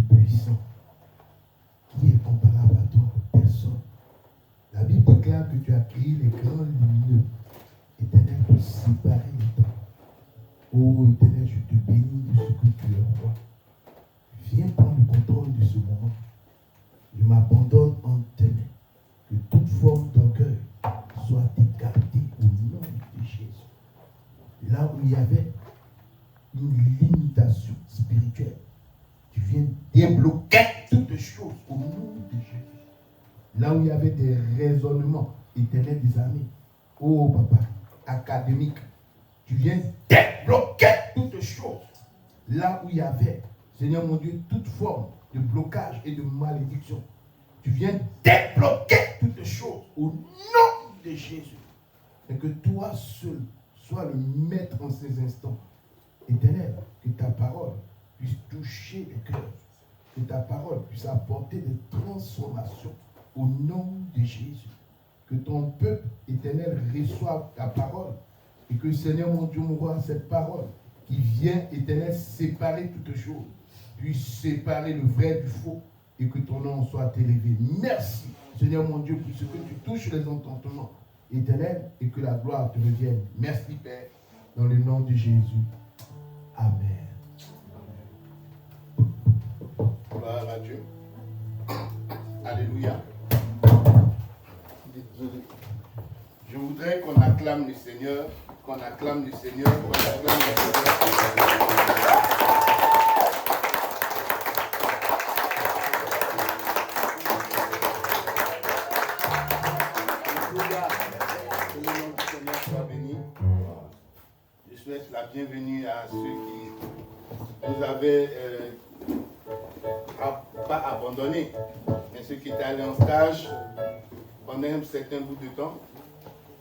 puissant. Qui est comparable à toi? Personne. La Bible déclare que tu as créé les grands lumineux. Éternel, pour séparer les temps. Oh Éternel, je te bénis de ce que tu es roi. Viens prendre le contrôle de ce moment. Je m'abandonne en tes mains. Que toute forme d'orgueil soit écartée au nom de Jésus. Là où il y avait une limitation spirituelle, tu viens débloquer toutes choses au nom de Jésus. Là où il y avait des raisonnements éternels des armées, oh papa, académiques, tu viens débloquer toutes choses. Là où il y avait, Seigneur mon Dieu, toute forme de blocage et de malédiction, tu viens débloquer toutes choses au nom de Jésus. Et que toi seul sois le maître en ces instants. Éternel, que ta parole puisse toucher les cœurs. Que ta parole puisse apporter des transformations au nom de Jésus. Que ton peuple éternel reçoive ta parole. Et que Seigneur mon Dieu, mon roi, cette parole qui vient éternel séparer toutes choses, puisse séparer le vrai du faux et que ton nom soit élevé. Merci Seigneur mon Dieu pour ce que tu touches les entendements éternels et que la gloire te revienne. Merci Père, dans le nom de Jésus. Amen. Gloire à Dieu. Alléluia. Je voudrais qu'on acclame le Seigneur, qu'on acclame le Seigneur, qu'on acclame le Seigneur. Que le nom du Seigneur soit béni. Je souhaite la bienvenue à ceux qui nous avaient pas abandonnés, mais ceux qui étaient allés en stage pendant un certain bout de temps.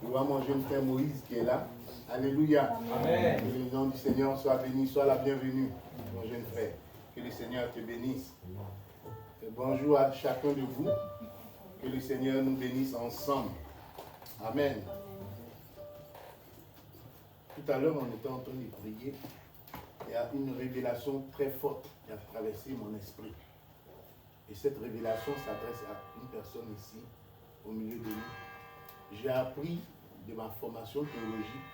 Je vois mon jeune frère Moïse qui est là. Alléluia. Amen. Que le nom du Seigneur soit béni, sois la bienvenue, mon jeune frère. Que le Seigneur te bénisse. Et bonjour à chacun de vous. Que le Seigneur nous bénisse ensemble. Amen. Tout à l'heure, on était en train de prier. Il y a une révélation très forte qui a traversé mon esprit. Et cette révélation s'adresse à une personne ici, au milieu de nous. J'ai appris de ma formation théologique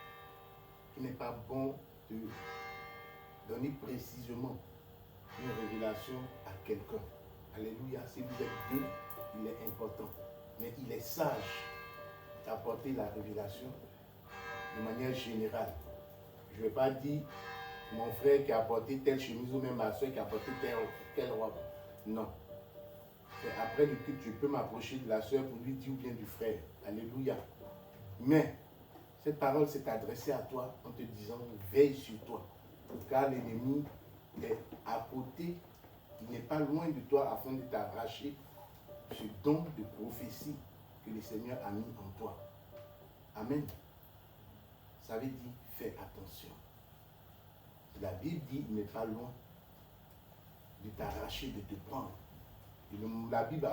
qu'il n'est pas bon de donner précisément une révélation à quelqu'un. Alléluia. Si vous êtes deux, il est important. Mais il est sage d'apporter la révélation de manière générale. Je ne vais pas dire mon frère qui a apporté telle chemise ou même ma soeur qui a apporté telle robe. Non. C'est après le culte, je peux m'approcher de la soeur pour lui dire ou bien du frère. Alléluia. Mais cette parole s'est adressée à toi en te disant veille sur toi. Car l'ennemi est à côté, il n'est pas loin de toi afin de t'arracher ce don de prophétie que le Seigneur a mis en toi. Amen. Ça veut dire fais attention. La Bible dit il n'est pas loin de t'arracher, de te prendre. Et la Bible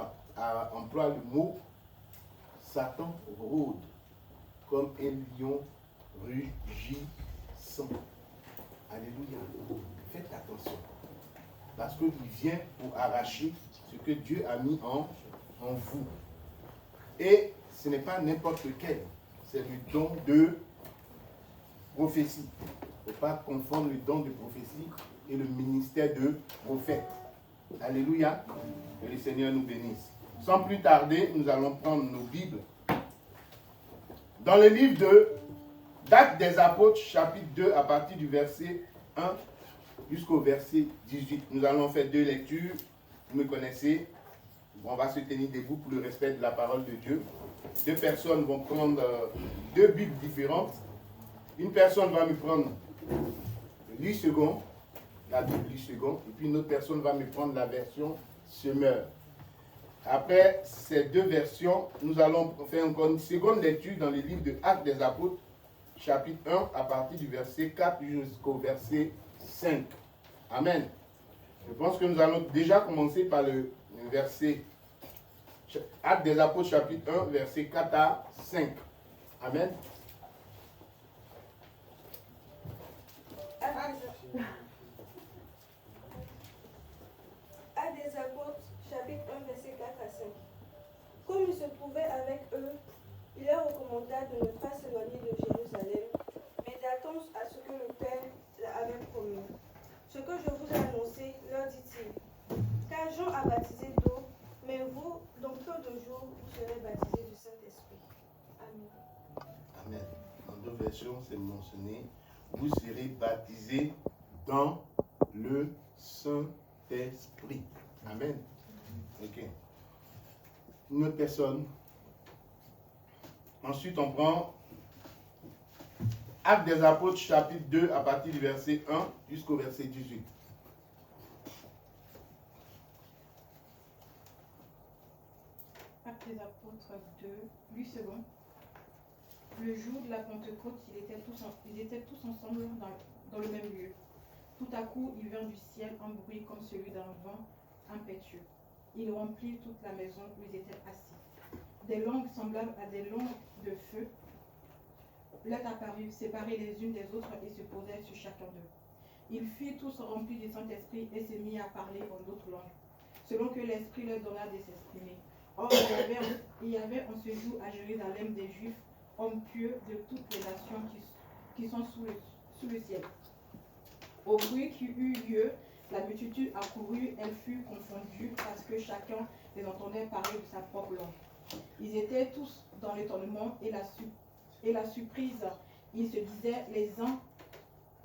emploie le mot Satan rôde comme un lion rugissant. Alléluia. Faites attention. Parce qu'il vient pour arracher ce que Dieu a mis en vous. Et ce n'est pas n'importe lequel. C'est le don de prophétie. Il ne faut pas confondre le don de prophétie et le ministère de prophète. Alléluia. Que le Seigneur nous bénisse. Sans plus tarder, nous allons prendre nos Bibles. Dans le livre d'Actes des Apôtres, chapitre 2, à partir du verset 1 jusqu'au verset 18. Nous allons faire deux lectures. Vous me connaissez. On va se tenir debout pour le respect de la parole de Dieu. Deux personnes vont prendre deux Bibles différentes. Une personne va me prendre 8 secondes, la Bible 8 secondes, et puis une autre personne va me prendre la version Semeur. Après ces deux versions, nous allons faire encore une seconde lecture dans le livre de Actes des Apôtres, chapitre 1, à partir du verset 4 jusqu'au verset 5. Amen. Je pense que nous allons déjà commencer par le verset Actes des Apôtres, chapitre 1, verset 4 à 5. Amen. Actes Comme il se trouvait avec eux, il leur recommanda de ne pas s'éloigner de Jérusalem, mais d'attendre à ce que le Père avait promis. Ce que je vous ai annoncé, leur dit-il, car Jean a baptisé d'eau, mais vous, dans peu de jours, vous serez baptisés du Saint-Esprit. Amen. Amen. En deux versions, c'est mentionné, vous serez baptisés dans le Saint-Esprit. Amen. Ok. Une autre personne. Ensuite, on prend Actes des Apôtres, chapitre 2, à partir du verset 1 jusqu'au verset 18. Actes des Apôtres 2, 8 secondes. Le jour de la Pentecôte, ils étaient tous ensemble dans le même lieu. Tout à coup, il vint du ciel un bruit comme celui d'un vent impétueux. Il remplit toute la maison où ils étaient assis. Des langues semblables à des langues de feu leur apparurent, séparées les unes des autres, et se posaient sur chacun d'eux. Ils furent tous remplis du Saint-Esprit et se mirent à parler en d'autres langues, selon que l'Esprit leur donna de s'exprimer. Or, il y avait en ce jour à Jérusalem des Juifs, hommes pieux de toutes les nations qui sont sous le ciel. Au bruit qui eut lieu, la multitude accourut, elle fut confondue parce que chacun les entendait parler de sa propre langue. Ils étaient tous dans l'étonnement et la surprise. Ils se disaient les uns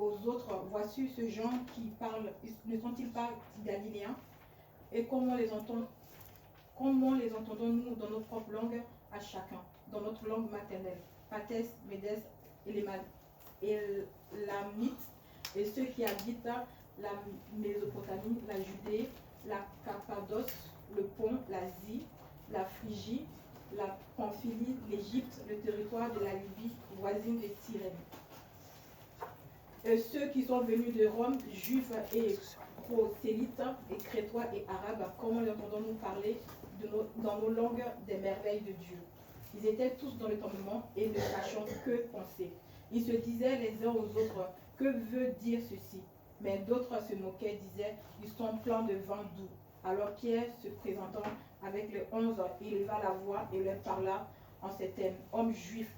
aux autres, voici ce gens qui parlent, ne sont-ils pas galiléens? Et comment les entendons-nous dans nos propres langues à chacun, dans notre langue maternelle, Pathès, Médès, Élamites, et ceux qui habitent la Mésopotamie, la Judée, la Cappadoce, le Pont, l'Asie, la Phrygie, la Pamphylie, l'Égypte, le territoire de la Libye, voisine de Cyrène. Et ceux qui sont venus de Rome, juifs et prosélytes, et crétois et arabes, comment entendons-nous parler dans nos langues des merveilles de Dieu? Ils étaient tous dans l'étonnement et ne sachant que penser. Ils se disaient les uns aux autres, que veut dire ceci? Mais d'autres se moquaient, disaient, ils sont pleins de vin doux. Alors Pierre, se présentant avec les 11, il éleva la voix et leur parla en ces termes. Hommes juifs,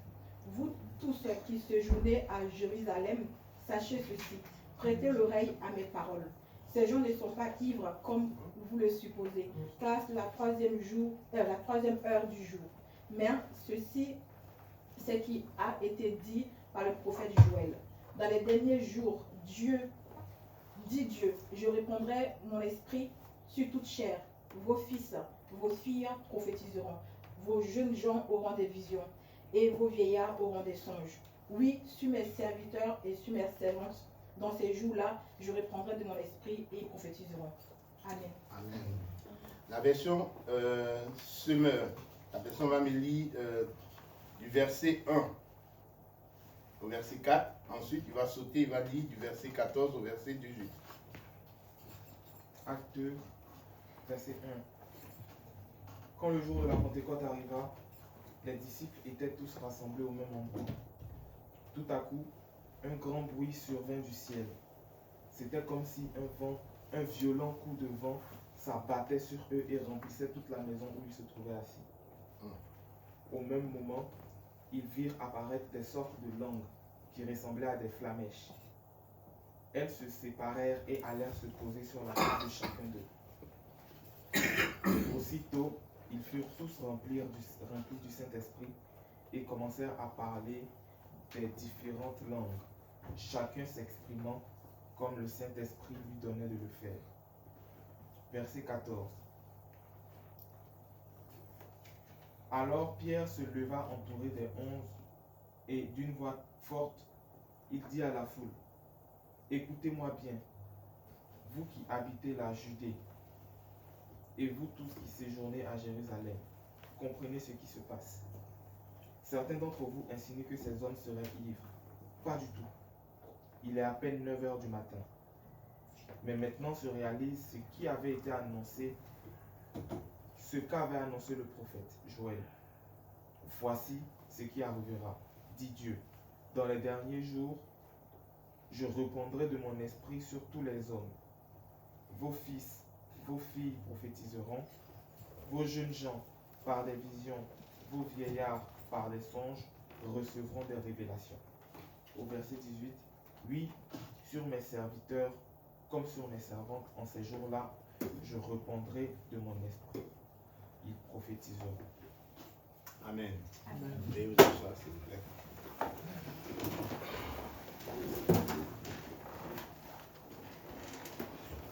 vous tous qui séjournez à Jérusalem, sachez ceci, prêtez l'oreille à mes paroles. Ces gens ne sont pas ivres comme vous le supposez, car c'est la troisième heure du jour. Mais ceci, c'est qui a été dit par le prophète Joël. Dans les derniers jours, Dieu, je répandrai mon esprit sur toute chair. Vos fils, vos filles prophétiseront. Vos jeunes gens auront des visions et vos vieillards auront des songes. Oui, sur mes serviteurs et sur mes servantes, dans ces jours-là, je répandrai de mon esprit et ils prophétiseront. Amen. Amen. La version Semeur, la version Mamélie du verset 1 au verset 4. Ensuite, il va sauter, il va lire du verset 14 au verset 18. Acte 2, verset 1. Quand le jour de la Pentecôte arriva, les disciples étaient tous rassemblés au même endroit. Tout à coup, un grand bruit survint du ciel. C'était comme si un violent coup de vent s'abattait sur eux et remplissait toute la maison où ils se trouvaient assis. Au même moment, ils virent apparaître des sortes de langues qui ressemblaient à des flamèches. Elles se séparèrent et allèrent se poser sur la tête de chacun d'eux. Aussitôt, ils furent tous remplis du Saint-Esprit et commencèrent à parler des différentes langues, chacun s'exprimant comme le Saint-Esprit lui donnait de le faire. Verset 14. Alors Pierre se leva entouré des 11 et d'une voix forte, il dit à la foule, « Écoutez-moi bien, vous qui habitez la Judée, et vous tous qui séjournez à Jérusalem, comprenez ce qui se passe. Certains d'entre vous insinuent que ces hommes seraient ivres. Pas du tout. Il est à peine 9 heures du matin. Mais maintenant se réalise ce qui avait été annoncé, ce qu'avait annoncé le prophète Joël. Voici ce qui arrivera, dit Dieu. Dans les derniers jours, je répandrai de mon esprit sur tous les hommes. Vos fils, vos filles prophétiseront, vos jeunes gens par des visions, vos vieillards par des songes recevront des révélations. Au verset 18, oui, sur mes serviteurs comme sur mes servantes, en ces jours-là, je répandrai de mon esprit. Ils prophétiseront. Amen. Amen. Veuillez vous asseoir, s'il vous plaît.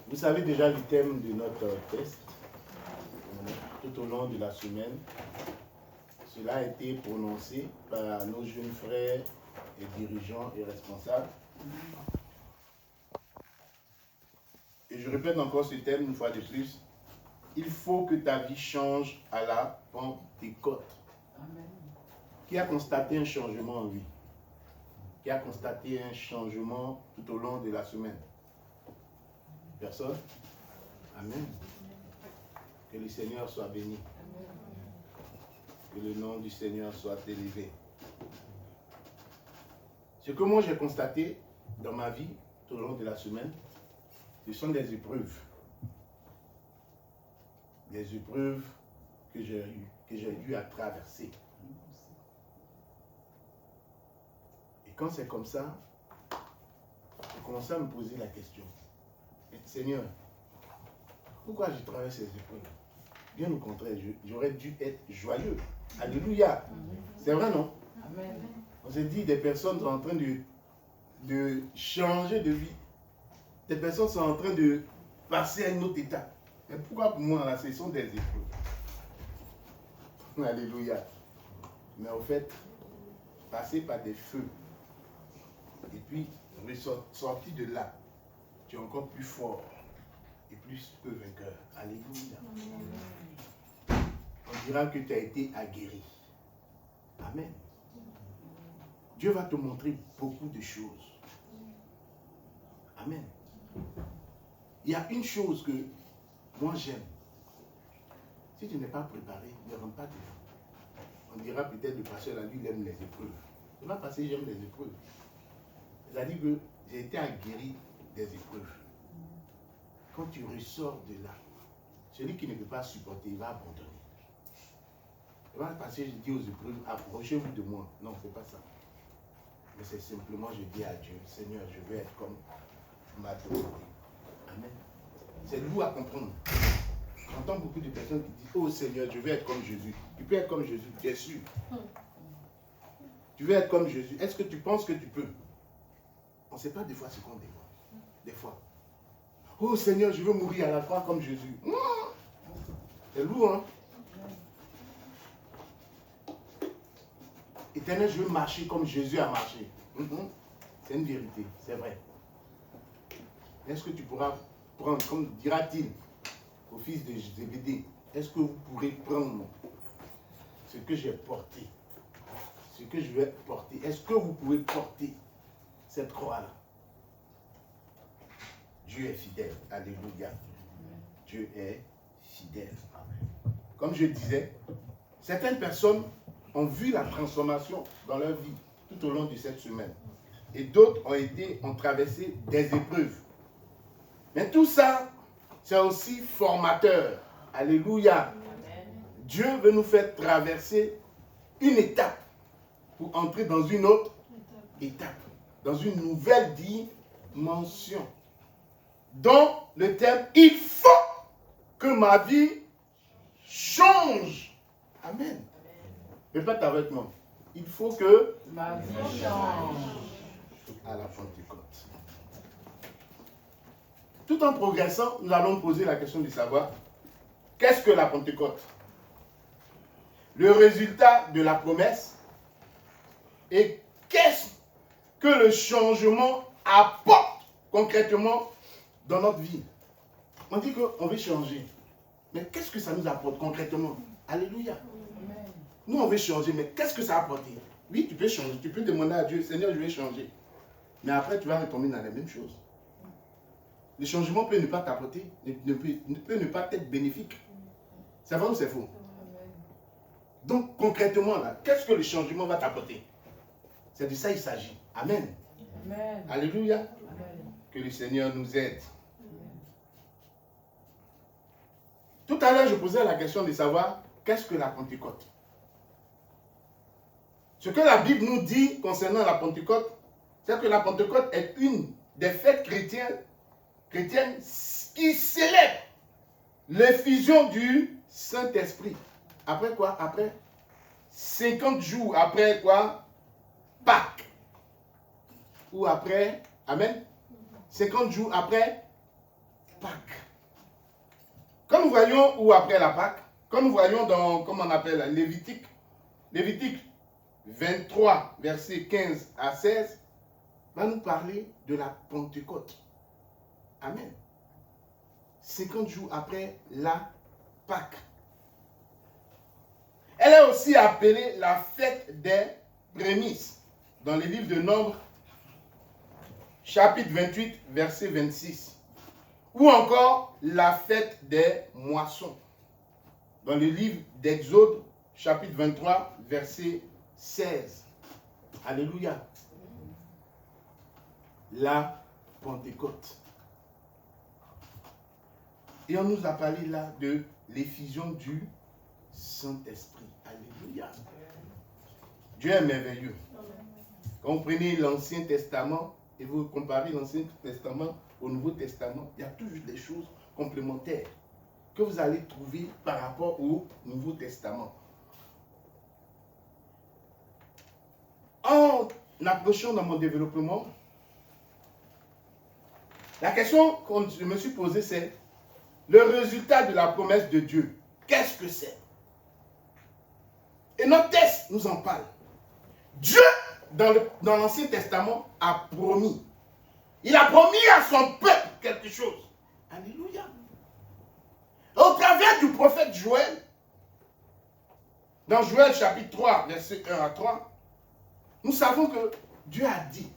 Vous savez déjà le thème de notre test tout au long de la semaine. Cela a été prononcé par nos jeunes frères et dirigeants et responsables. Et je répète encore ce thème une fois de plus. Il faut que ta vie change à la Pentecôte. Amen. Qui a constaté un changement en lui? Qui a constaté un changement tout au long de la semaine? Personne? Amen. Que le Seigneur soit béni. Que le nom du Seigneur soit élevé. Ce que moi j'ai constaté dans ma vie tout au long de la semaine, ce sont des épreuves. Des épreuves que j'ai eu à traverser. Et quand c'est comme ça, j'ai commencé à me poser la question. Seigneur, pourquoi je traverse ces épreuves? Bien au contraire, j'aurais dû être joyeux. Alléluia. C'est vrai, non? Amen. On s'est dit, des personnes sont en train de changer de vie. Des personnes sont en train de passer à un autre état. Mais pourquoi pour moi, là, ce sont des épreuves? Alléluia. Mais en fait, passer par des feux, et puis sortir de là, tu es encore plus fort et plus peu vainqueur. Alléluia. On dira que tu as été aguerri. Amen. Dieu va te montrer beaucoup de choses. Amen. Il y a une chose que moi j'aime. Si tu n'es pas préparé, ne rentre pas dedans. On dira peut-être le pasteur là, lui, il aime les épreuves. C'est pas parce que j'aime les épreuves. C'est-à-dire que j'ai été aguerri des épreuves. Quand tu ressors de là, celui qui ne peut pas supporter, il va abandonner. C'est pas parce que je dis aux épreuves, approchez-vous de moi. Non, c'est pas ça. Mais c'est simplement, je dis à Dieu, Seigneur, je veux être comme ma autorité. Amen. C'est lourd à comprendre. J'entends beaucoup de personnes qui disent, oh Seigneur, je veux être comme Jésus. Tu peux être comme Jésus, bien sûr. Tu veux être comme Jésus. Est-ce que tu penses que tu peux? On ne sait pas des fois ce qu'on demande. Des fois. Oh Seigneur, je veux mourir à la croix comme Jésus. C'est lourd, hein? Éternel, je veux marcher comme Jésus a marché. C'est une vérité, c'est vrai. Est-ce que tu pourras prendre, comme dira-t-il au fils de Zébédée, est-ce que vous pourrez prendre ce que j'ai porté, ce que je vais porter? Est-ce que vous pouvez porter cette croix-là? Dieu est fidèle. Alléluia. Dieu est fidèle. Comme je disais, certaines personnes ont vu la transformation dans leur vie tout au long de cette semaine. Et d'autres ont traversé des épreuves. Mais tout ça, c'est aussi formateur. Alléluia. Dieu veut nous faire traverser une étape pour entrer dans une autre étape, dans une nouvelle dimension. Donc, le terme, il faut que ma vie change. Amen. Répète avec moi. Il faut que Ma vie change. à la Pentecôte. Tout en progressant, nous allons poser la question de savoir qu'est-ce que la Pentecôte? Le résultat de la promesse et qu'est-ce que le changement apporte concrètement dans notre vie? On dit qu'on veut changer. Mais qu'est-ce que ça nous apporte concrètement? Alléluia. Nous, on veut changer, mais qu'est-ce que ça a apporté? Oui, tu peux changer. Tu peux demander à Dieu, Seigneur, je vais changer. Mais après, tu vas retomber dans les mêmes choses. Le changement peut ne pas t'apporter, peut ne pas être bénéfique. C'est vrai ou c'est faux? Donc, concrètement, là, qu'est-ce que le changement va t'apporter? C'est de ça qu'il s'agit. Amen. Amen. Alléluia. Amen. Que le Seigneur nous aide. Tout à l'heure, je posais la question de savoir qu'est-ce que la Pentecôte? Ce que la Bible nous dit concernant la Pentecôte, c'est que la Pentecôte est une des fêtes chrétiennes qui célèbre l'effusion du Saint-Esprit. Après quoi? Après 50 jours après quoi? Pâques. Ou après, amen, 50 jours après Pâques. Quand nous voyons, ou après la Pâque, quand nous voyons dans, comment on appelle, Lévitique 23, versets 15 à 16, va nous parler de la Pentecôte. Amen. 50 jours après la Pâque. Elle est aussi appelée la fête des prémices. Dans le livre de Nombres, chapitre 28, verset 26. Ou encore la fête des moissons. Dans le livre d'Exode, chapitre 23, verset 16. Alléluia. La Pentecôte. Et on nous a parlé là de l'effusion du Saint-Esprit. Alléluia. Dieu est merveilleux. Quand vous prenez l'Ancien Testament et vous comparez l'Ancien Testament au Nouveau Testament, il y a toujours des choses complémentaires que vous allez trouver par rapport au Nouveau Testament. En approchant dans mon développement, la question que je me suis posée, c'est le résultat de la promesse de Dieu. Qu'est-ce que c'est? Et notre texte nous en parle. Dieu, dans l'Ancien Testament, a promis. Il a promis à son peuple quelque chose. Alléluia. Au travers du prophète Joël, dans Joël chapitre 3, verset 1 à 3, nous savons que Dieu a dit,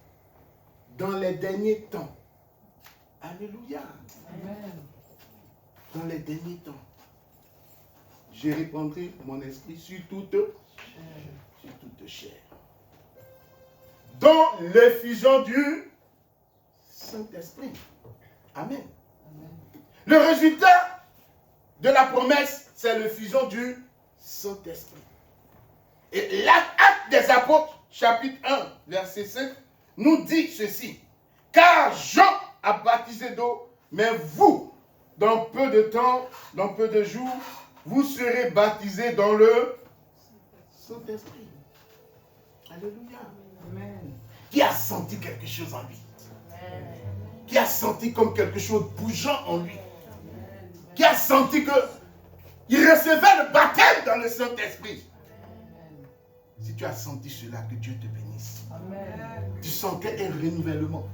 dans les derniers temps, alléluia, Amen. dans les derniers temps, je répandrai mon esprit sur toute chair. Dans l'effusion du Saint-Esprit. Amen. Le résultat de la promesse, c'est l'effusion du Saint-Esprit. Et l'acte des apôtres, chapitre 1, verset 5, nous dit ceci. Car Jean a baptisé d'eau, mais vous, dans peu de temps, dans peu de jours, vous serez baptisés dans le Saint-Esprit. Alléluia. Amen. Qui a senti quelque chose en lui? Qui a senti comme quelque chose bougeant en lui? Qui a senti que il recevait le baptême dans le Saint-Esprit? Si tu as senti cela, que Dieu te bénisse. Amen. Tu sentais un renouvellement.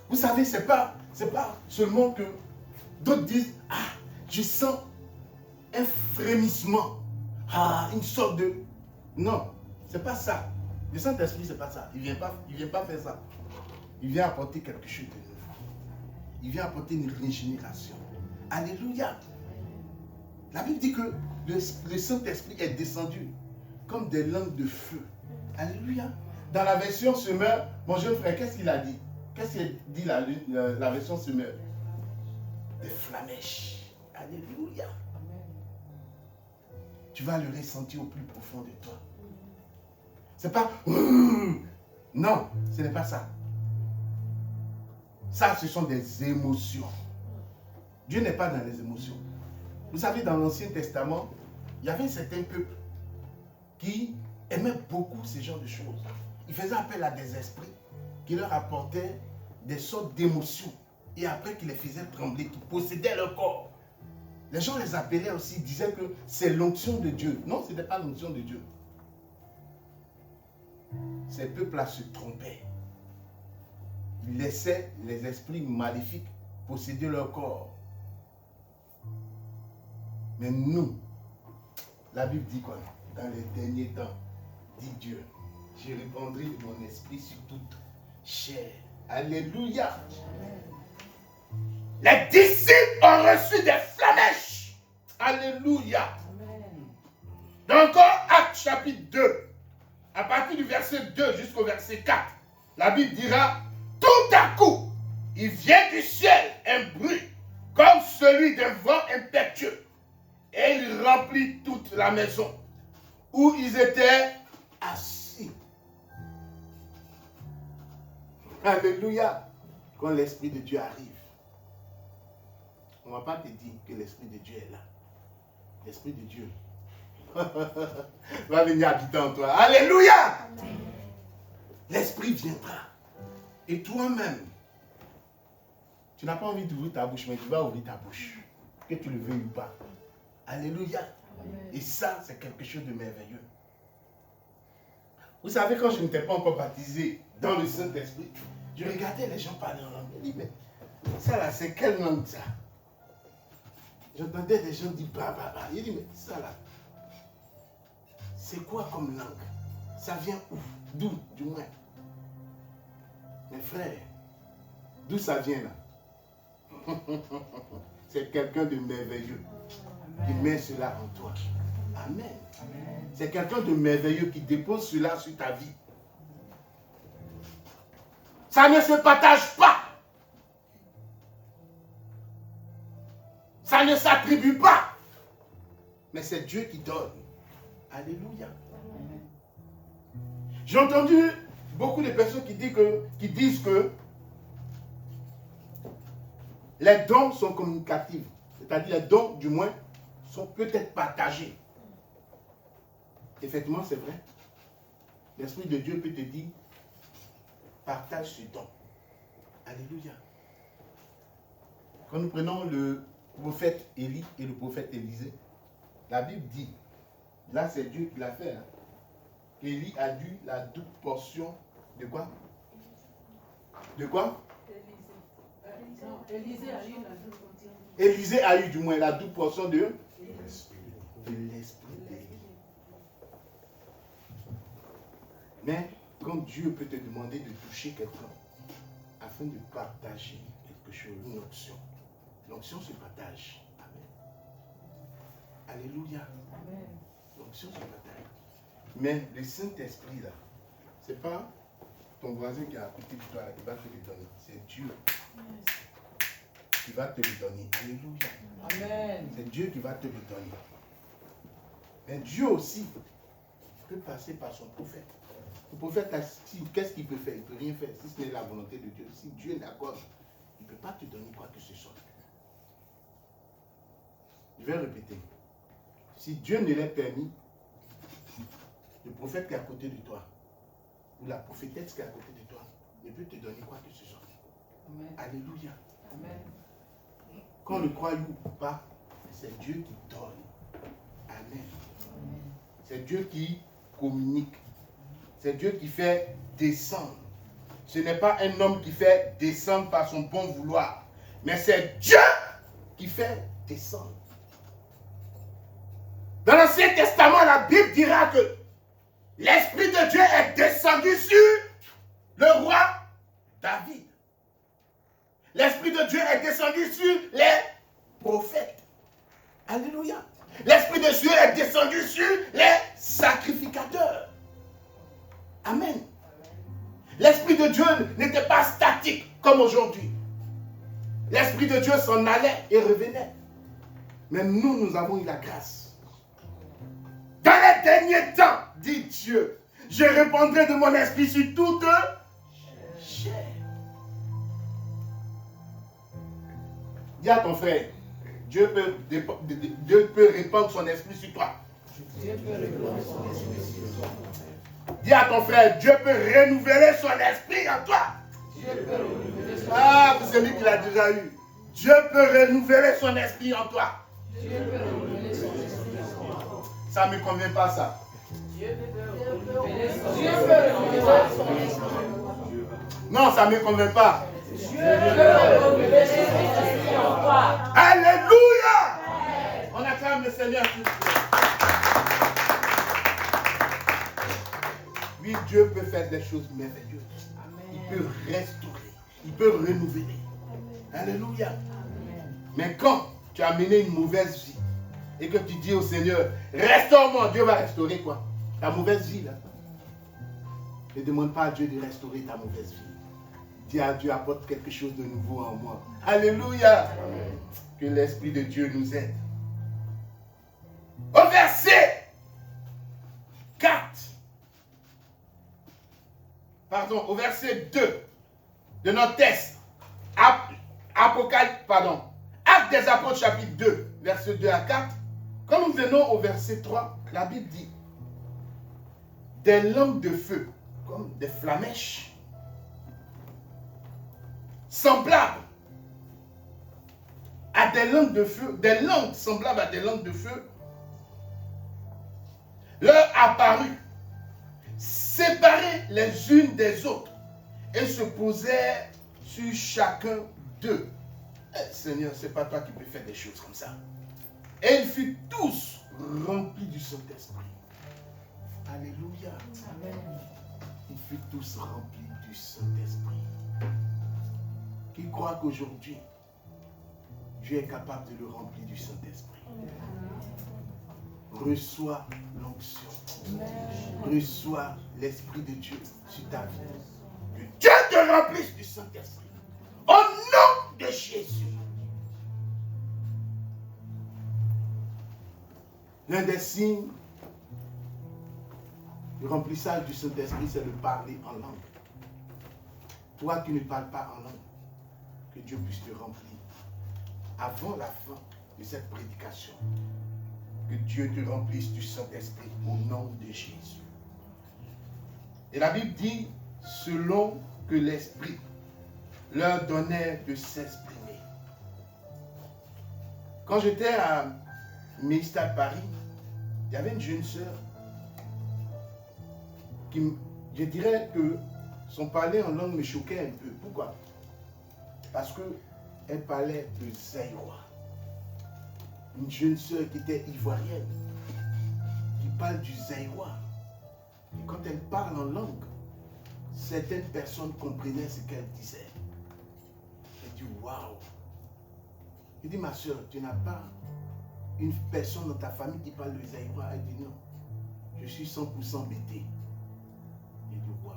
Vous savez, c'est pas seulement que d'autres disent, ah, je sens un frémissement, ah, une sorte de... Non, c'est pas ça. Le Saint-Esprit, c'est pas ça. Il vient pas faire ça. Il vient apporter quelque chose de nouveau. Il vient apporter une régénération. Alléluia. La Bible dit que le Saint-Esprit est descendu comme des langues de feu. Alléluia. Dans la version Semeur, mon jeune frère, qu'est-ce qu'il a dit? Qu'est-ce qu'il dit la version Semeur? Des flamèches. Alléluia. Tu vas le ressentir au plus profond de toi. C'est pas... Non, ce n'est pas ça. Ça, ce sont des émotions. Dieu n'est pas dans les émotions. Vous savez, dans l'Ancien Testament, il y avait certains peuples qui aimaient beaucoup ce genre de choses. Ils faisaient appel à des esprits qui leur apportaient des sortes d'émotions et après qui les faisaient trembler, qui possédaient leur corps. Les gens les appelaient aussi, disaient que c'est l'onction de Dieu. Non, ce n'était pas l'onction de Dieu. Ces peuples-là se trompaient. Ils laissaient les esprits maléfiques posséder leur corps. Mais nous, la Bible dit quoi? Dans les derniers temps, dit Dieu, je répandrai mon esprit sur toute chair. Alléluia. Les disciples ont reçu des flamèches. Alléluia. Dans encore Actes chapitre 2, à partir du verset 2 jusqu'au verset 4, la Bible dira, tout à coup, il vient du ciel un bruit comme celui d'un vent impétueux. Et il remplit toute la maison où ils étaient assis. Alléluia. Quand l'Esprit de Dieu arrive, on ne va pas te dire que l'Esprit de Dieu est là. L'Esprit de Dieu va venir habiter en toi. Alléluia. L'Esprit viendra. Et toi-même, tu n'as pas envie d'ouvrir ta bouche, mais tu vas ouvrir ta bouche. Que tu le veuilles ou pas. Alléluia. Et ça, c'est quelque chose de merveilleux. Vous savez, quand je n'étais pas encore baptisé dans le Saint-Esprit, je regardais les gens parler en langue. Je dis, mais ça là, c'est quelle langue ça? J'entendais des gens dire bah. Je dis, mais ça là, c'est quoi comme langue? Ça vient où? D'où, du moins? Mes frères, d'où ça vient là? C'est quelqu'un de merveilleux qui met cela en toi. Amen. C'est quelqu'un de merveilleux qui dépose cela sur ta vie. Ça ne se partage pas. Ça ne s'attribue pas. Mais c'est Dieu qui donne. Alléluia. J'ai entendu beaucoup de personnes qui disent que les dons sont communicatifs. C'est-à-dire les dons, du moins, sont peut-être partagés. Effectivement, c'est vrai. L'Esprit de Dieu peut te dire, partage ce don. Alléluia. Quand nous prenons le prophète Élie et le prophète Élisée, la Bible dit, là c'est Dieu qui l'a fait, hein. Élie a dû la double portion de quoi? De quoi? Élisée a eu du moins la double portion de l'Esprit d'Élie. Mais quand Dieu peut te demander de toucher quelqu'un afin de partager quelque chose, une onction, l'onction se partage. Amen. Alléluia. Amen. L'onction se partage. Mais le Saint-Esprit là, c'est pas ton voisin qui est à côté de toi qui va te le donner. C'est Dieu qui va te le donner. Alléluia. Amen. C'est Dieu qui va te le donner. Mais Dieu aussi peut passer par son prophète. Le prophète, qu'est-ce qu'il peut faire? Il ne peut rien faire si ce n'est la volonté de Dieu. Si Dieu l'accorde, il ne peut pas te donner quoi que ce soit. Je vais répéter. Si Dieu ne l'a permis, le prophète qui est à côté de toi, ou la prophétesse qui est à côté de toi, ne peut te donner quoi que ce soit. Amen. Alléluia. Amen. Qu'on le croie ou pas, c'est Dieu qui donne. Amen. Amen. C'est Dieu qui communique. C'est Dieu qui fait descendre. Ce n'est pas un homme qui fait descendre par son bon vouloir, mais c'est Dieu qui fait descendre. Dans l'Ancien Testament, la Bible dira que l'Esprit de Dieu est descendu sur le roi David. L'Esprit de Dieu est descendu sur les prophètes. Alléluia. L'Esprit de Dieu est descendu sur les sacrificateurs. Amen. L'Esprit de Dieu n'était pas statique comme aujourd'hui. L'Esprit de Dieu s'en allait et revenait. Mais nous avons eu la grâce. Dans les derniers temps, dit Dieu, je répandrai de mon esprit sur toute chair. Dis à ton frère, Dieu peut répandre son esprit sur toi. Dieu peut répandre son esprit sur toi. Dis à ton frère, Dieu peut renouveler son esprit en toi. Dieu peut renouveler son esprit. Ah, c'est celui qui l'a déjà eu. Dieu peut renouveler son esprit en toi. Dieu peut renouveler son esprit en toi. Ça ne me convient pas ça. Dieu peut renouveler son esprit. Non, ça ne me convient pas. Dieu peut renouveler son esprit en toi. Alléluia. On acclame le Seigneur. Oui, Dieu peut faire des choses merveilleuses. Amen. Il peut restaurer. Il peut renouveler. Amen. Alléluia. Amen. Mais quand tu as mené une mauvaise vie et que tu dis au Seigneur, restaure-moi, Dieu va restaurer quoi? Ta mauvaise vie là. Ne demande pas à Dieu de restaurer ta mauvaise vie. Dis à Dieu, apporte quelque chose de nouveau en moi. Alléluia. Amen. Que l'Esprit de Dieu nous aide. Au verset 4. Pardon, au verset 2 de notre texte. Actes des Apôtres chapitre 2, verset 2 à 4. Quand nous venons au verset 3, la Bible dit des langues de feu, comme des flamèches, semblables à des langues de feu, des langues semblables à des langues de feu, leur apparut, séparées les unes des autres, et se posèrent sur chacun d'eux. Seigneur, c'est pas toi qui peux faire des choses comme ça. Et ils furent tous remplis du Saint-Esprit. Alléluia. Amen. Ils furent tous remplis du Saint-Esprit. Qui croit qu'aujourd'hui, Dieu est capable de le remplir du Saint-Esprit. Reçois l'onction. Reçois l'Esprit de Dieu sur ta vie. Que Dieu te remplisse du Saint-Esprit. Au nom de Jésus. L'un des signes du remplissage du Saint-Esprit, c'est de parler en langue. Toi qui ne parles pas en langue, que Dieu puisse te remplir avant la fin de cette prédication. Que Dieu te remplisse du Saint-Esprit au nom de Jésus. Et la Bible dit, selon que l'Esprit leur donnait de s'exprimer. Quand j'étais à Méristad Paris, il y avait une jeune sœur qui, je dirais que son parler en langue me choquait un peu. Pourquoi? Parce qu'elle parlait de zaïrois. Une jeune sœur qui était ivoirienne, qui parle du zaïrois. Et quand elle parle en langue, certaines personnes comprenaient ce qu'elle disait. J'ai dit, waouh! Je dis, ma soeur, tu n'as pas une personne dans ta famille qui parle le zaïrois? Elle dit, non, je suis 100% bêté. J'ai dit, waouh!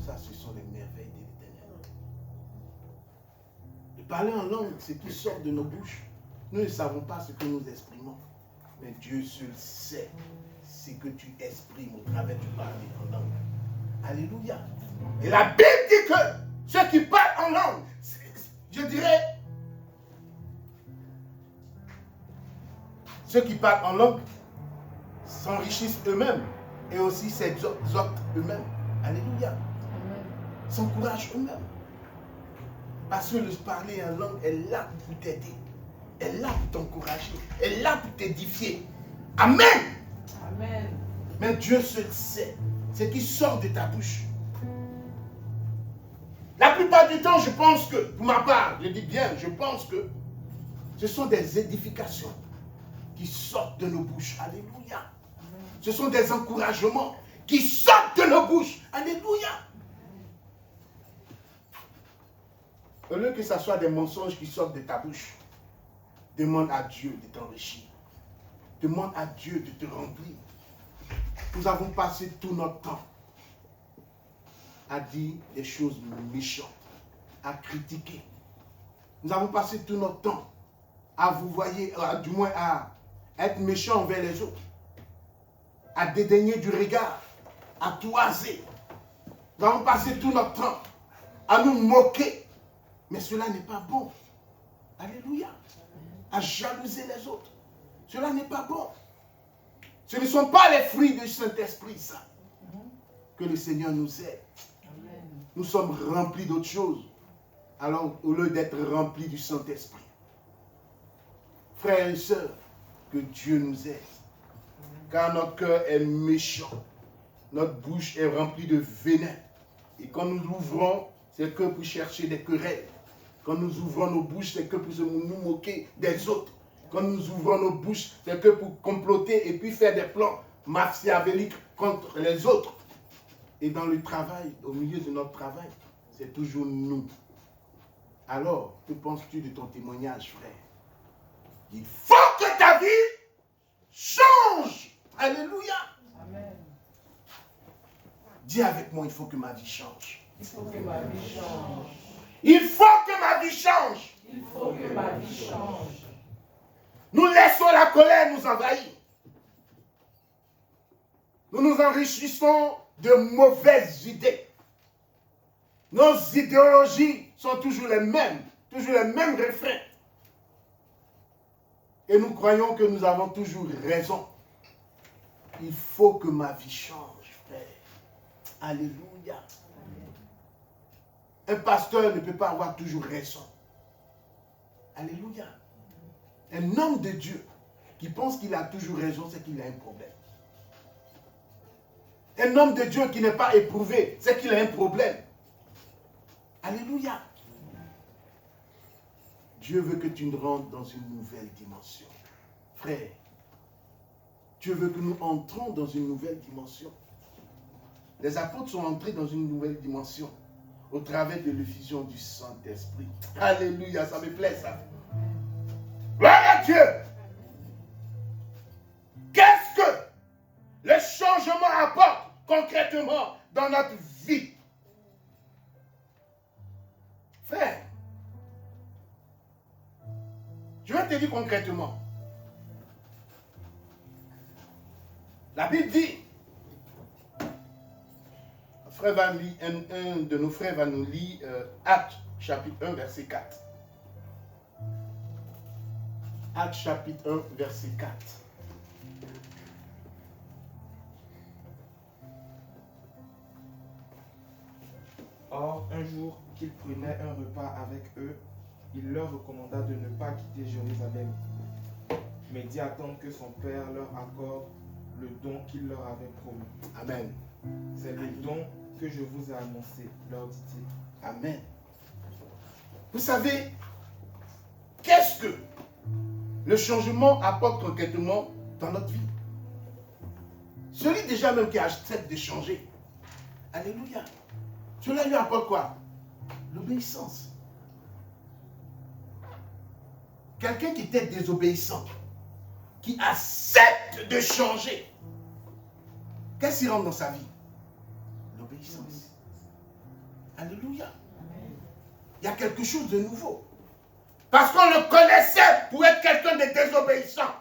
Ça, ce sont les merveilles de l'Éternel. Et parler en langue, ce qui sort de nos bouches, nous ne savons pas ce que nous exprimons. Mais Dieu seul sait ce que tu exprimes au travers du parler en langue. Alléluia. Et la Bible dit que ceux qui parlent en langue, je dirais, ceux qui parlent en langue s'enrichissent eux-mêmes et aussi s'exhortent eux-mêmes. Alléluia. S'encouragent eux-mêmes. Parce que le parler en langue est là pour t'aider. Elle est là pour t'encourager. Elle est là pour t'édifier. Amen. Amen. Mais Dieu seul sait ce qui sort de ta bouche. La plupart du temps, je pense que, pour ma part, je dis bien, je pense que ce sont des édifications qui sortent de nos bouches. Alléluia. Ce sont des encouragements qui sortent de nos bouches. Alléluia. Au lieu que ce soit des mensonges qui sortent de ta bouche, demande à Dieu de t'enrichir. Demande à Dieu de te remplir. Nous avons passé tout notre temps à dire des choses méchantes, à critiquer. Nous avons passé tout notre temps à vous voyez, du moins à être méchants envers les autres, à dédaigner du regard, à toiser. Nous avons passé tout notre temps à nous moquer. Mais cela n'est pas bon. Alléluia. À jalouser les autres. Cela n'est pas bon. Ce ne sont pas les fruits du Saint-Esprit, ça. Que le Seigneur nous aide. Nous sommes remplis d'autres choses. Alors, au lieu d'être remplis du Saint-Esprit. Frères et sœurs, que Dieu nous aide. Car notre cœur est méchant. Notre bouche est remplie de venin. Et quand nous ouvrons, c'est que pour chercher des querelles. Quand nous ouvrons nos bouches, c'est que pour nous moquer des autres. Quand nous ouvrons nos bouches, c'est que pour comploter et puis faire des plans machiavéliques contre les autres. Et dans le travail, au milieu de notre travail, c'est toujours nous. Alors, que penses-tu de ton témoignage, frère? Il faut que ta vie change. Alléluia. Amen. Dis avec moi, il faut que ma vie change. Il faut que ma vie change. Il faut que ma vie change. Il faut que ma vie change. Nous laissons la colère nous envahir. Nous nous enrichissons de mauvaises idées. Nos idéologies sont toujours les mêmes refrains. Et nous croyons que nous avons toujours raison. Il faut que ma vie change, frère. Alléluia. Un pasteur ne peut pas avoir toujours raison. Alléluia. Un homme de Dieu qui pense qu'il a toujours raison, c'est qu'il a un problème. Un homme de Dieu qui n'est pas éprouvé, c'est qu'il a un problème. Alléluia. Dieu veut que tu rentres dans une nouvelle dimension. Frère, Dieu veut que nous entrons dans une nouvelle dimension. Les apôtres sont entrés dans une nouvelle dimension au travers de l'effusion du Saint-Esprit. Alléluia, ça me plaît ça. Gloire à Dieu. Qu'est-ce que le changement apporte concrètement dans notre vie? Frère, je vais te dire concrètement. La Bible dit, un de nos frères va nous lire Actes chapitre 1 verset 4. Actes chapitre 1 verset 4. Or, un jour qu'il prenait un repas avec eux, il leur recommanda de ne pas quitter Jérusalem, mais d'y attendre que son Père leur accorde le don qu'il leur avait promis. Amen. C'est le don que je vous ai annoncé, leur dit-il. Amen. Vous savez, qu'est-ce que le changement apporte concrètement dans notre vie? Celui déjà même qui accepte de changer. Alléluia. Cela lui apporte quoi? L'obéissance. Quelqu'un qui était désobéissant, qui accepte de changer, qu'est-ce qui rentre dans sa vie? L'obéissance. Alléluia. Il y a quelque chose de nouveau. Parce qu'on le connaissait pour être quelqu'un de désobéissant.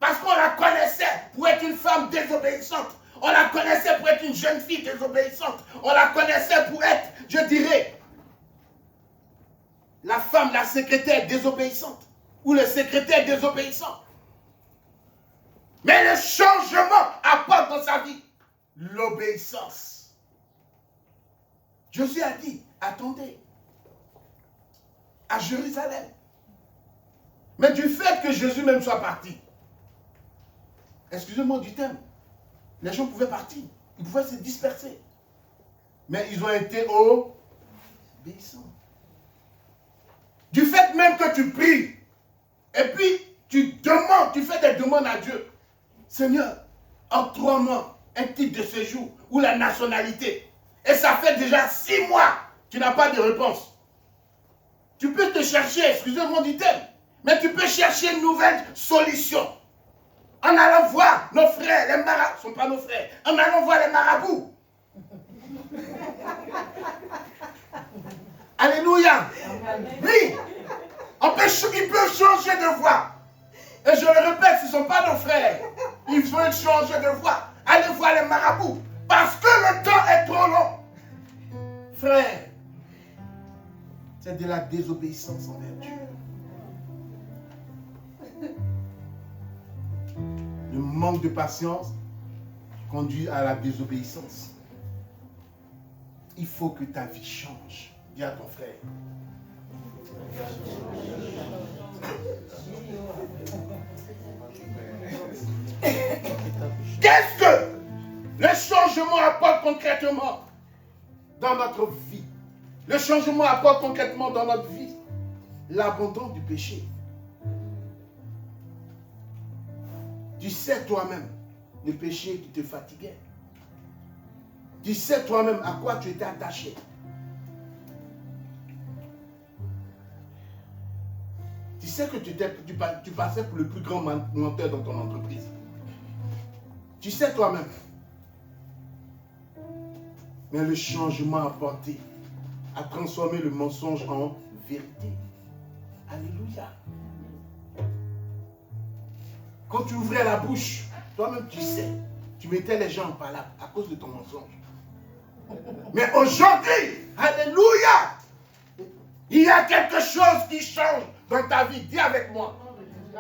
Parce qu'on la connaissait pour être une femme désobéissante. On la connaissait pour être une jeune fille désobéissante. On la connaissait pour être, je dirais, la femme, la secrétaire désobéissante. Ou le secrétaire désobéissant. Mais le changement apporte dans sa vie l'obéissance. Jésus a dit, attendez, à Jérusalem. Mais du fait que Jésus même soit parti, excusez-moi du terme, les gens pouvaient partir, ils pouvaient se disperser. Mais ils ont été obéissants. Du fait même que tu pries, et puis tu demandes, tu fais des demandes à Dieu. Seigneur, octroie-moi un titre de séjour ou la nationalité. Et ça fait déjà 6 mois, tu n'as pas de réponse. Tu peux te chercher, excusez-moi du terme, mais tu peux chercher une nouvelle solution. En allant voir nos frères, les marabouts, ce ne sont pas nos frères, en allant voir les marabouts. Alléluia. Oui, il peut changer de voie. Et je le répète, ce ne sont pas nos frères. Ils veulent changer de voie. Allez voir les marabouts. Parce que le temps est trop long. Frère, c'est de la désobéissance envers Dieu. Le manque de patience conduit à la désobéissance. Il faut que ta vie change. Dis à ton frère. Qu'est-ce que le changement apporte concrètement dans notre vie? Le changement apporte concrètement dans notre vie l'abandon du péché. Tu sais toi-même le péché qui te fatiguait. Tu sais toi-même à quoi tu étais attaché. Tu sais que tu passais pour le plus grand menteur dans ton entreprise. Tu sais toi-même. Mais le changement apporté a transformé le mensonge en vérité. Alléluia. Quand tu ouvrais la bouche, toi-même tu sais. Tu mettais les gens en palabre à cause de ton mensonge. Mais aujourd'hui, alléluia, il y a quelque chose qui change dans ta vie. Dis avec moi.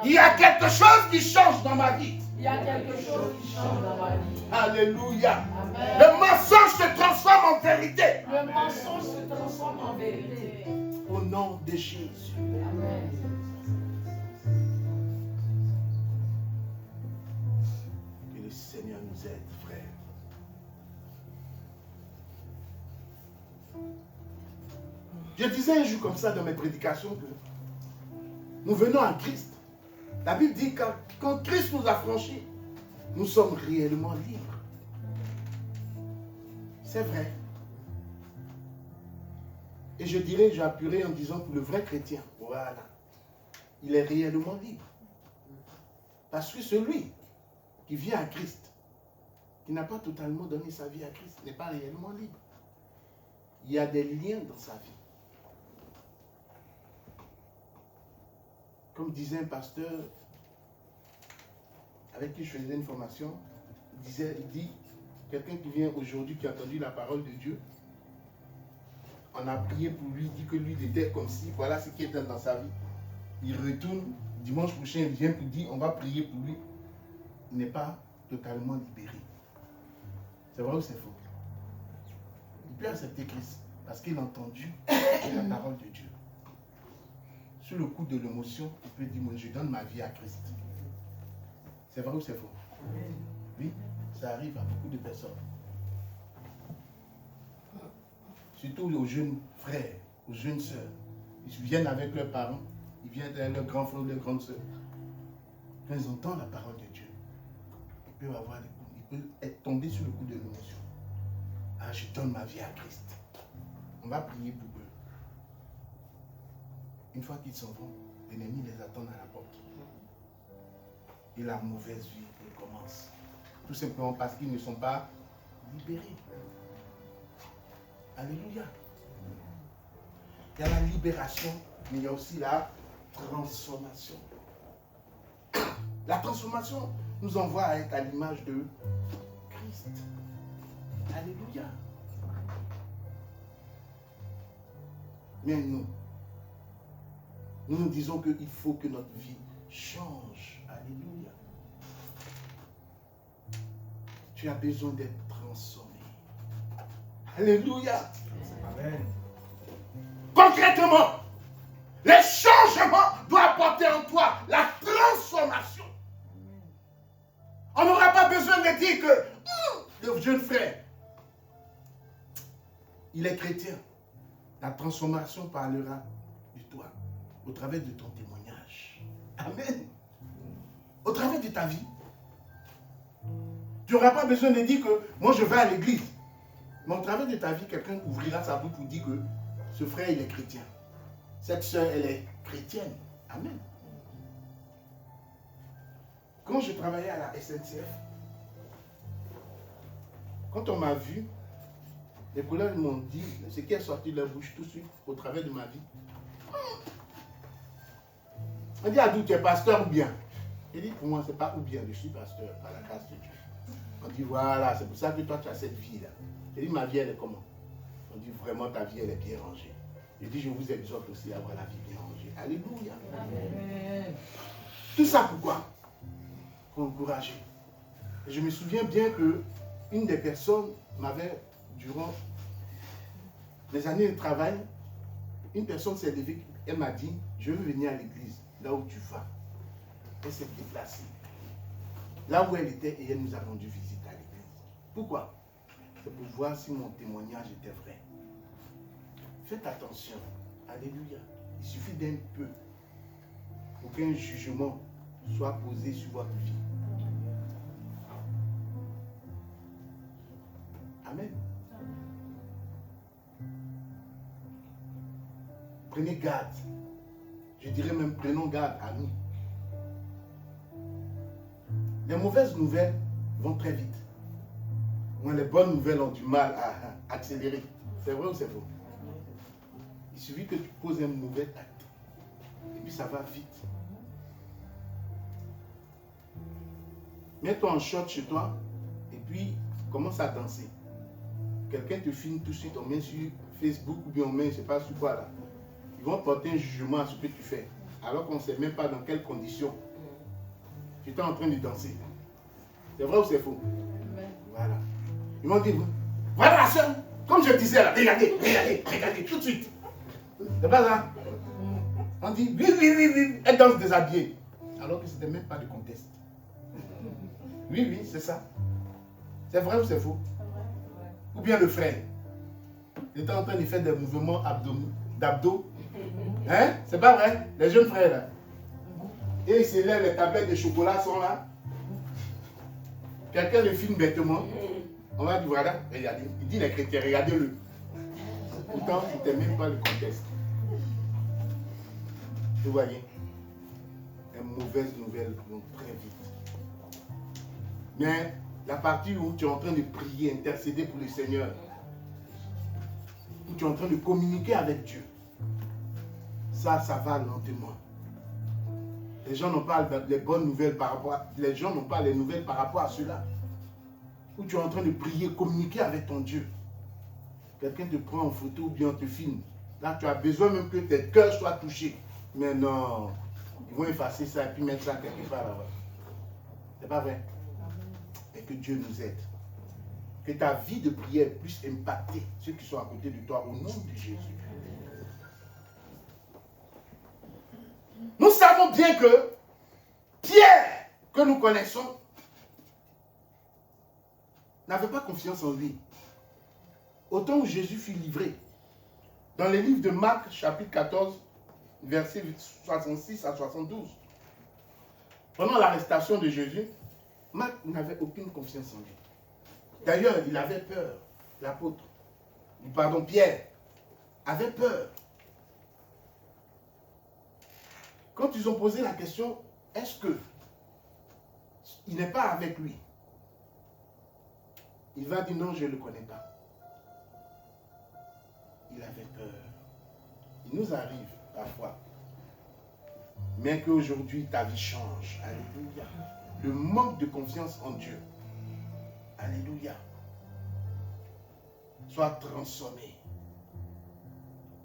Il y a quelque chose qui change dans ma vie. Il y a quelque chose qui change dans ma vie. Alléluia. Amen. Le mensonge se transforme en vérité. Le mensonge se transforme en vérité. Au nom de Jésus. Amen. Que le Seigneur nous aide, frère. Je disais un jour comme ça dans mes prédications que nous venons à Christ. La Bible dit que quand Christ nous a franchis, nous sommes réellement libres. C'est vrai. Et je dirais, j'appuierai en disant pour le vrai chrétien, voilà, il est réellement libre. Parce que celui qui vient à Christ, qui n'a pas totalement donné sa vie à Christ, n'est pas réellement libre. Il y a des liens dans sa vie. Comme disait un pasteur avec qui je faisais une formation, il dit, quelqu'un qui vient aujourd'hui, qui a entendu la parole de Dieu, on a prié pour lui, il dit que lui, il était comme si, voilà ce qui était dans sa vie. Il retourne, dimanche prochain, il vient pour dire, on va prier pour lui. Il n'est pas totalement libéré. C'est vrai ou c'est faux? Il peut accepter Christ parce qu'il a entendu la parole de Dieu. Sur le coup de l'émotion, il peut dire, moi, je donne ma vie à Christ. C'est vrai ou c'est faux? Oui, ça arrive à beaucoup de personnes. Surtout aux jeunes frères, aux jeunes sœurs. Ils viennent avec leurs parents, ils viennent avec leurs grands frères, leurs grandes sœurs. Quand ils entendent la parole de Dieu, ils peuvent être tombés sur le coup de l'émotion. Ah, je donne ma vie à Christ. On va prier pour eux. Une fois qu'ils s'en vont, l'ennemi les attend à la porte. Et la mauvaise vie commence. Tout simplement parce qu'ils ne sont pas libérés. Alléluia. Il y a la libération, mais il y a aussi la transformation. La transformation nous envoie à être à l'image de Christ. Alléluia. Mais nous disons qu'il faut que notre vie change. Alléluia. Tu as besoin d'être transformé. Alléluia. Amen. Concrètement, les changements doivent apporter en toi la transformation. On n'aura pas besoin de dire que le jeune frère, il est chrétien. La transformation parlera de toi au travers de ton témoignage. Amen. Au travers de ta vie. Tu n'auras pas besoin de dire que moi je vais à l'église. Mais au travers de ta vie, quelqu'un ouvrira sa bouche pour dire que ce frère il est chrétien. Cette soeur elle est chrétienne. Amen. Quand je travaillais à la SNCF, quand on m'a vu, les collègues m'ont dit ce qui est sorti de leur bouche tout de suite au travers de ma vie. On dit, Adou, tu es pasteur ou bien? Il dit, pour moi, ce n'est pas ou bien, je suis pasteur par la grâce de Dieu. On dit, voilà, c'est pour ça que toi, tu as cette vie-là. Il dit, ma vie, elle est comment? On dit, vraiment, ta vie, elle est bien rangée. Il dit, je vous exhorte aussi à avoir la vie bien rangée. Alléluia. Amen. Tout ça pourquoi? Pour encourager. Et je me souviens bien que une des personnes m'avait, durant les années de travail, une personne s'est levée, elle m'a dit, je veux venir à l'église, là où tu vas. Elle s'est déplacée. Là où elle était, et elle nous a rendu visite à l'église. Pourquoi? C'est pour voir si mon témoignage était vrai. Faites attention. Alléluia. Il suffit d'un peu pour qu'un jugement soit posé sur votre vie. Amen. Prenez garde. Je dirais même prenons garde à nous. Les mauvaises nouvelles vont très vite. Mais les bonnes nouvelles ont du mal à accélérer. C'est vrai ou c'est faux? Il suffit que tu poses un mauvais acte. Et puis ça va vite. Mets-toi en short chez toi et commence à danser. Quelqu'un te filme tout de suite, on met sur Facebook ou bien on met, je ne sais pas sur quoi là. Ils vont porter un jugement à ce que tu fais. Alors qu'on ne sait même pas dans quelles conditions tu es en train de danser. C'est vrai ou c'est faux? Voilà. Ils vont dire, voilà la soeur, comme je disais là, regardez, tout de suite. C'est pas ça? On dit, oui, elle danse déshabillée. Alors que c'était même pas de contexte. Oui, c'est ça. C'est vrai ou c'est faux? Ou bien le frère. Il était en train de faire des mouvements d'abdos. Hein? C'est pas vrai? Les jeunes frères là. Et il se lève, les tablettes de chocolat sont là. Quelqu'un le filme bêtement. On va dire, voilà, regardez. Il dit les chrétiens, regardez-le. Pourtant, c'était même pas le contexte. Vous voyez? Les mauvaises nouvelles vont très vite. Mais la partie où tu es en train de prier, intercéder pour le Seigneur, où tu es en train de communiquer avec Dieu, ça va lentement. Les gens n'ont pas les bonnes nouvelles par rapport à... Les gens n'ont pas les nouvelles par rapport à cela. Où tu es en train de prier, communiquer avec ton Dieu. Quelqu'un te prend en photo ou bien te filme. Là, tu as besoin même que tes cœurs soient touchés. Mais non, ils vont effacer ça et puis mettre ça quelque part là-bas. C'est pas vrai? Et que Dieu nous aide. Que ta vie de prière puisse impacter ceux qui sont à côté de toi au nom de Jésus. Nous savons bien que Pierre, que nous connaissons, n'avait pas confiance en lui. Au temps où Jésus fut livré, dans les livres de Marc, chapitre 14, versets 66 à 72, pendant l'arrestation de Jésus, Marc n'avait aucune confiance en lui. D'ailleurs, il avait peur, l'apôtre, Pierre, avait peur. Quand ils ont posé la question, est-ce que il n'est pas avec lui? Il va dire non, je ne le connais pas. Il avait peur. Il nous arrive parfois. Mais qu'aujourd'hui ta vie change. Alléluia. Le manque de confiance en Dieu. Alléluia. Soit transformé.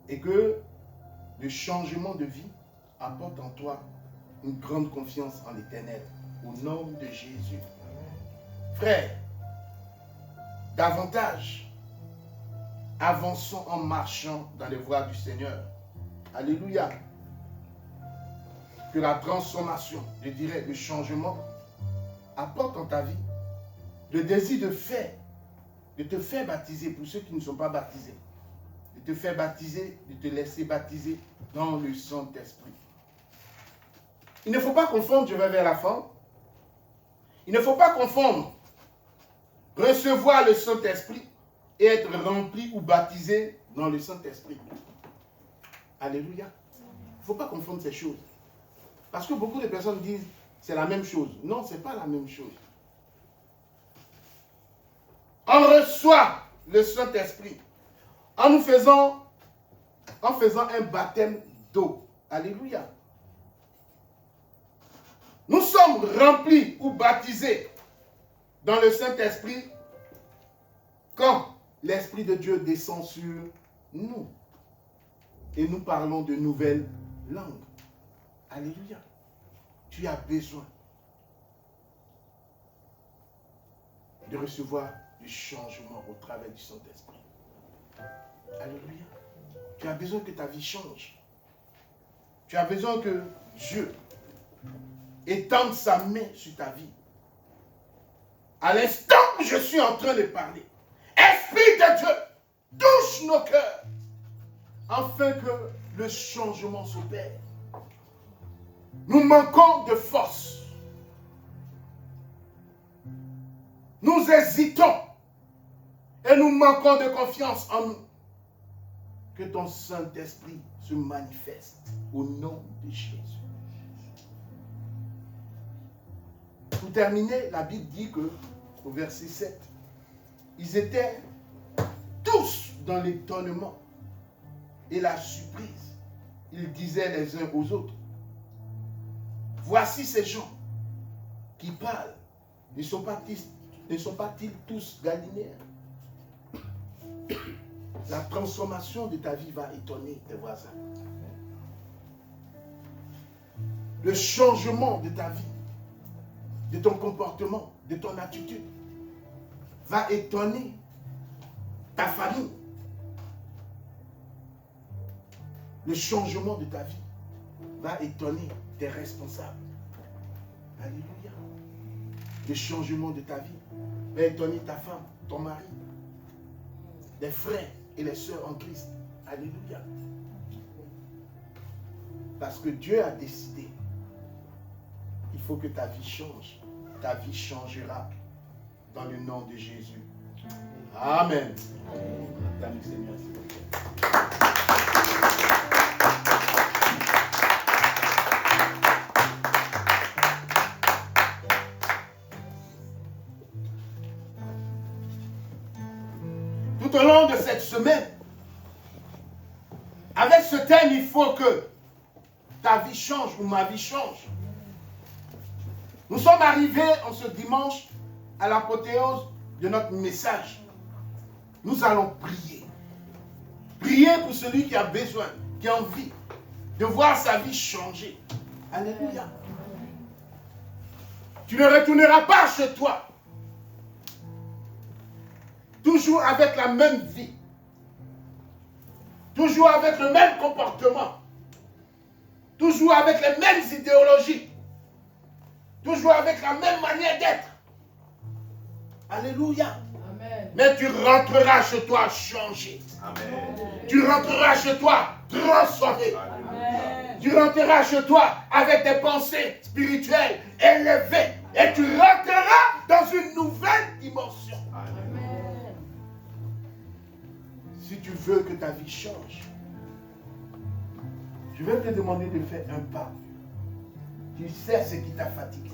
Et que le changement de vie apporte en toi une grande confiance en l'Éternel. Au nom de Jésus. Frère, davantage, avançons en marchant dans les voies du Seigneur. Alléluia. Que la transformation, je dirais, le changement, apporte en ta vie le désir de te faire baptiser pour ceux qui ne sont pas baptisés. De te faire baptiser, de te laisser baptiser dans le Saint-Esprit. Il ne faut pas confondre, je vais vers la fin, il ne faut pas confondre recevoir le Saint-Esprit et être rempli ou baptisé dans le Saint-Esprit. Alléluia. Il ne faut pas confondre ces choses. Parce que beaucoup de personnes disent c'est la même chose. Non, ce n'est pas la même chose. On reçoit le Saint-Esprit en faisant un baptême d'eau. Alléluia. Nous sommes remplis ou baptisés dans le Saint-Esprit quand l'Esprit de Dieu descend sur nous et nous parlons de nouvelles langues. Alléluia. Tu as besoin de recevoir du changement au travers du Saint-Esprit. Alléluia. Tu as besoin que ta vie change. Tu as besoin que Dieu étende sa main sur ta vie. À l'instant où je suis en train de parler, Esprit de Dieu, touche nos cœurs afin que le changement s'opère. Nous manquons de force. Nous hésitons et nous manquons de confiance en nous. Que ton Saint-Esprit se manifeste au nom de Jésus. Pour terminer, la Bible dit que, au verset 7, ils étaient tous dans l'étonnement et la surprise. Ils disaient les uns aux autres, voici ces gens qui parlent, ne sont pas Ne sont pas-ils tous galiléens? La transformation de ta vie va étonner tes voisins. Le changement de ta vie, de ton comportement, de ton attitude, va étonner ta famille. Le changement de ta vie va étonner tes responsables. Alléluia. Le changement de ta vie va étonner ta femme, ton mari, les frères et les sœurs en Christ. Alléluia. Parce que Dieu a décidé. Il faut que ta vie change. Ta vie changera dans le nom de Jésus. Amen. Amen. Seigneur, s'il vous plaît. Tout au long de cette semaine, avec ce thème, il faut que ta vie change ou ma vie change. Nous sommes arrivés en ce dimanche à l'apothéose de notre message. Nous allons prier. Prier pour celui qui a besoin, qui a envie de voir sa vie changer. Alléluia. Tu ne retourneras pas chez toi. Toujours avec la même vie. Toujours avec le même comportement. Toujours avec les mêmes idéologies. Toujours avec la même manière d'être. Alléluia. Amen. Mais tu rentreras chez toi changé. Amen. Tu rentreras chez toi transformé. Amen. Tu rentreras chez toi avec des pensées spirituelles élevées. Et tu rentreras dans une nouvelle dimension. Amen. Si tu veux que ta vie change, je vais te demander de faire un pas. Tu sais ce qui t'a fatigué.